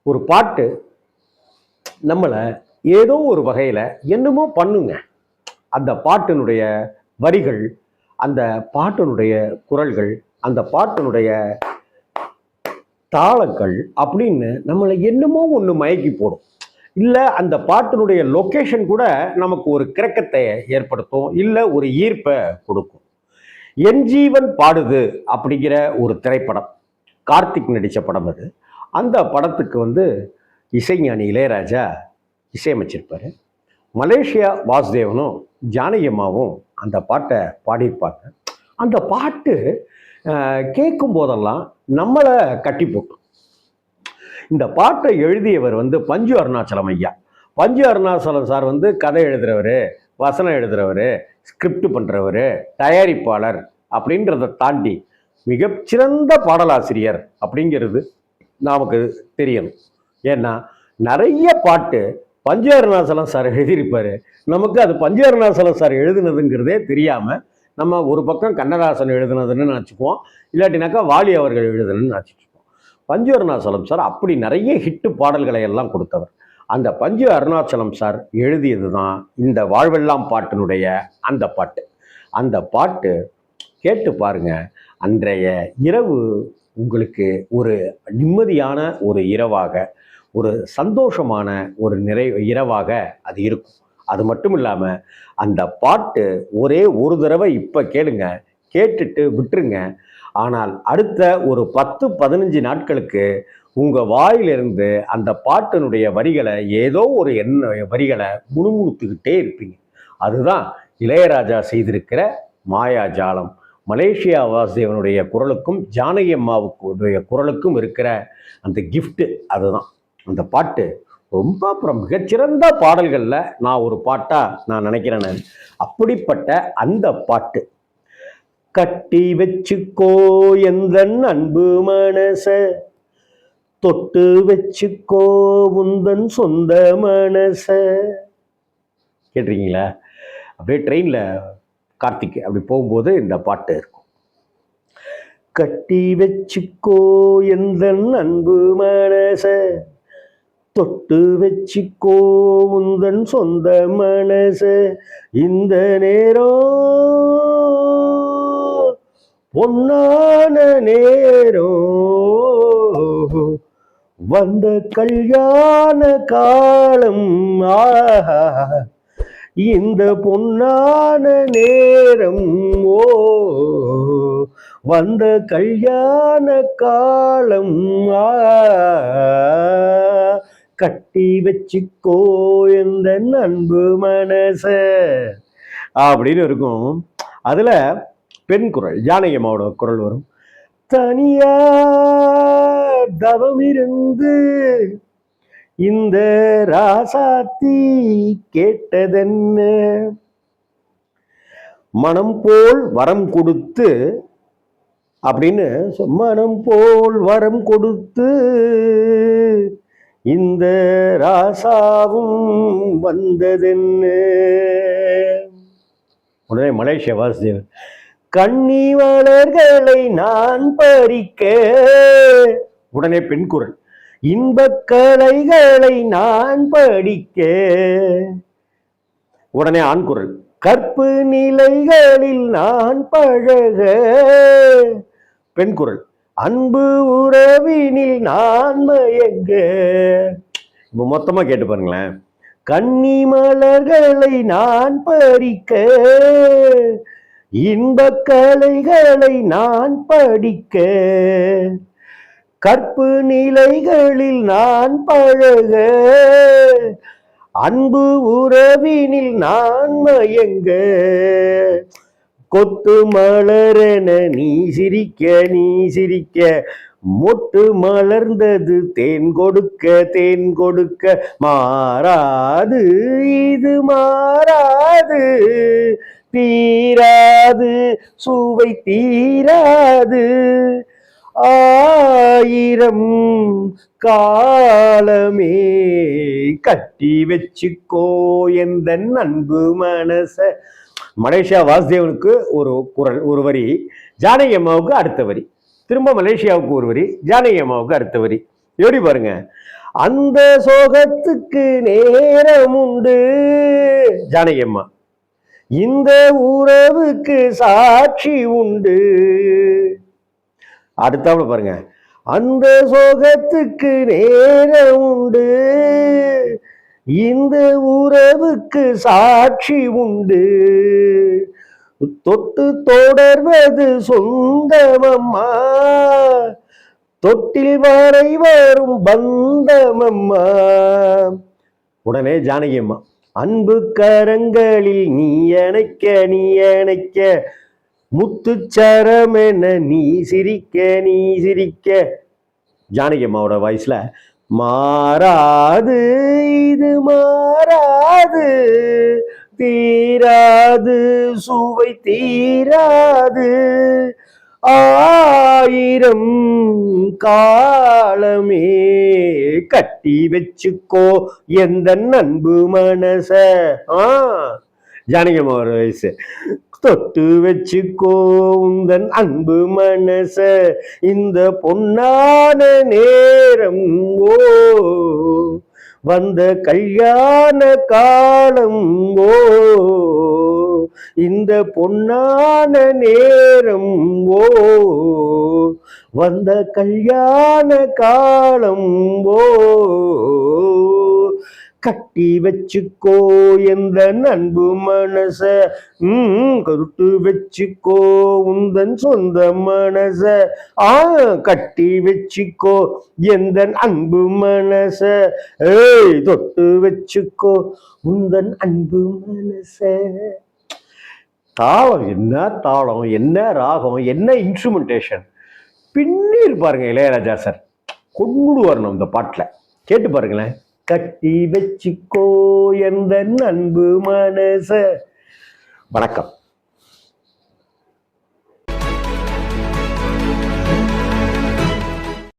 ஒரு பாட்டு நம்மளை ஏதோ ஒரு வகையில் என்னமோ பண்ணுங்க. அந்த பாட்டினுடைய வரிகள், அந்த பாட்டினுடைய குரல்கள், அந்த பாட்டினுடைய தாளங்கள் அப்படின்னு நம்மளை என்னமோ ஒன்று மயக்கி போடும். இல்லை அந்த பாட்டினுடைய லொக்கேஷன் கூட நமக்கு ஒரு கிரக்கத்தை ஏற்படுத்தும், இல்லை ஒரு ஈர்ப்பை கொடுக்கும். என் ஜீவன் பாடுது அப்படிங்கிற ஒரு திரைப்படம், கார்த்திக் நடித்த படம் அது. அந்த படத்துக்கு இசைஞானி இளையராஜா இசையமைச்சிருப்பார். மலேசியா வாசுதேவனும் ஜானகி அம்மாவும் அந்த பாட்டை பாடியிருப்பாங்க. அந்த பாட்டு கேட்கும் போதெல்லாம் நம்மளை கட்டி போட்டோம். இந்த பாட்டை எழுதியவர் பஞ்சு அருணாச்சலம் ஐயா. பஞ்சு அருணாச்சலம் சார் கதை எழுதுறவர், வசனம் எழுதுறவர், ஸ்கிரிப்ட் பண்ணுறவர், தயாரிப்பாளர் அப்படின்றத தாண்டி மிகச்சிறந்த பாடலாசிரியர் அப்படிங்கிறது நமக்கு தெரியணும். ஏன்னா நிறைய பாட்டு பஞ்சு அருணாச்சலம் சார் எழுதியிருப்பார். நமக்கு அது பஞ்சு அருணாச்சலம் சார் எழுதுனதுங்கிறதே தெரியாமல் நம்ம ஒரு பக்கம் கண்ணதாசன் எழுதுனதுன்னு நினச்சிக்குவோம், இல்லாட்டினாக்கா வாலி அவர்கள் எழுதுனதுன்னு நினச்சிட்டு இருப்போம். பஞ்சு அருணாச்சலம் சார் அப்படி நிறைய ஹிட்டு பாடல்களை எல்லாம் கொடுத்தவர். அந்த பஞ்சு அருணாச்சலம் சார் எழுதியது தான் இந்த வாழ்வெல்லாம் பாட்டினுடைய அந்த பாட்டு. அந்த பாட்டு கேட்டு பாருங்க. அன்றைய இரவு உங்களுக்கு ஒரு நிம்மதியான ஒரு இரவாக, ஒரு சந்தோஷமான ஒரு இரவாக அது இருக்கும். அது மட்டும் இல்லாமல் அந்த பாட்டு ஒரே ஒரு தடவை இப்போ கேளுங்க, கேட்டுட்டு விட்டுருங்க. ஆனால் அடுத்த ஒரு 10-15 நாட்களுக்கு உங்கள் வாயிலிருந்து அந்த பாட்டினுடைய வரிகளை, ஏதோ ஒரு வரிகளை முணுமுணுத்துக்கிட்டே இருப்பீங்க. அதுதான் இளையராஜா செய்திருக்கிற மாயாஜாலம். மலேசியா வாசுதேவனுடைய குரலுக்கும் ஜானகி அம்மாவுடைய குரலுக்கும் இருக்கிற அந்த கிஃப்ட்டு அதுதான். அந்த பாட்டு ரொம்ப அப்புறம் மிகச்சிறந்த பாடல்களில் நான் ஒரு பாட்டாக நான் நினைக்கிறேன். அப்படிப்பட்ட அந்த பாட்டு, கட்டி வச்சுக்கோ எந்தன் அன்பு மனச, தொட்டு வச்சுக்கோ உந்தன் சொந்த மனச. கேட்டிருக்கீங்களா? அப்படியே ட்ரெயினில் கார்த்திக் அப்படி போகும்போது இந்த பாட்டு இருக்கும். கட்டி வச்சுக்கோ எந்தன் அன்பு மனச, தொட்டு வச்சுக்கோ உந்தன் சொந்த மனச, இந்த நேரம் பொன்னான நேரம், வந்த கல்யாண காலம், இந்த பொன்னான நேரம், வந்த கல்யாண காலம், கட்டி வச்சுக்கோ எந்த அன்பு மனச அப்படின்னு இருக்கும். அதுல பெண் குரல், ஜானகி அம்மாவோட குரல் வரும். தனியா தவம் இருந்து இந்த ராசாத்தி கேட்டதென்ன, மனம் போல் வரம் கொடுத்து அப்படின்னு, மனம் போல் வரம் கொடுத்து இந்த ராசாவும் வந்ததென்ன. உடனே மலேசியா வாசுதேவன், கண்ணி மலர்களை நான் பறிக்க. உடனே பெண் குரல், இன்பக் கலைகளை நான் படிக்க. உடனே ஆண் குரல், கற்பு நிலைகளில் நான் பழக. பெண் குரல், அன்பு உறவினில் நான் மயங்க. இப்போ மொத்தமா கேட்டு பாருங்களேன். கன்னி மலர்களை நான் பறிக்க, இன்பக் கலைகளை நான் படிக்க, கற்பு நிலைகளில் நான் பழக, அன்பு உறவினில் நான் மயங்க. கொத்து மலரென நீ சிரிக்க, நீ சிரிக்க, மொட்டு மலர்ந்தது தேன் கொடுக்க, தேன் கொடுக்க, மாறாது இது மாறாது, தீராது சுவை தீராது, ஆயிரம் காலமே கட்டி வச்சுக்கோ எந்த அன்பு மனச. மலேசியா வாசுதேவனுக்கு ஒரு குரல், ஒரு வரி, ஜானகி அம்மாவுக்கு அடுத்த வரி, திரும்ப மலேசியாவுக்கு ஒரு வரி, ஜானகி அம்மாவுக்கு அடுத்த வரி. எப்படி பாருங்க. அந்த சோகத்துக்கு நேரம் உண்டு. ஜானகி அம்மா. இந்த உறவுக்கு சாட்சி உண்டு. அடுத்தாப்புல பாருங்க. அந்த சோகத்துக்கு நேரம் உண்டு, இந்த உறவுக்கு சாட்சி உண்டு. தொட்டு தொடர்வது சொந்தமம்மா, தொட்டில் வரை வரும் பந்தமம்மா. உடனே ஜானகி அம்மா, அன்பு கரங்களில் நீ அணைக்க முத்துச்சரம் என நீ சிரிக்க. ஜானகி அம்மாவோட வாய்ஸ்ல, மாறாது இது மாறாது, தீராது சுவை தீராது, ஆயிரம் காலமே கட்டி வச்சுக்கோ எந்த அன்பு மனச. ஜானகி அம்மா ஒரு வயசு. தொட்டு வச்சுக்கோ உந்தன் அன்பு மனச, இந்த பொன்னான நேரம் ஓ வந்த கல்யாண காலம் ஓ, இந்த பொன்னான நேரம் ஓ வந்த கல்யாண காலம் ஓ, கட்டி வச்சுக்கோ எந்த அன்பு மனச, கருட்டு வச்சுக்கோ உந்தன் சொந்த மனச. கட்டி வச்சுக்கோ எந்த அன்பு மனச, ஏய் தொட்டு வச்சுக்கோ உந்தன் அன்பு மனச. தாளம் என்ன தாளம், என்ன ராகம், என்ன இன்ஸ்ட்ருமெண்டேஷன். பின்னீர் பாருங்க இளையராஜா சார் கொண்டு வரணும் இந்த பாட்டில். கேட்டு பாருங்களேன். கட்டி வச்சுக்கோ எந்த அன்பு மனச. வணக்கம்.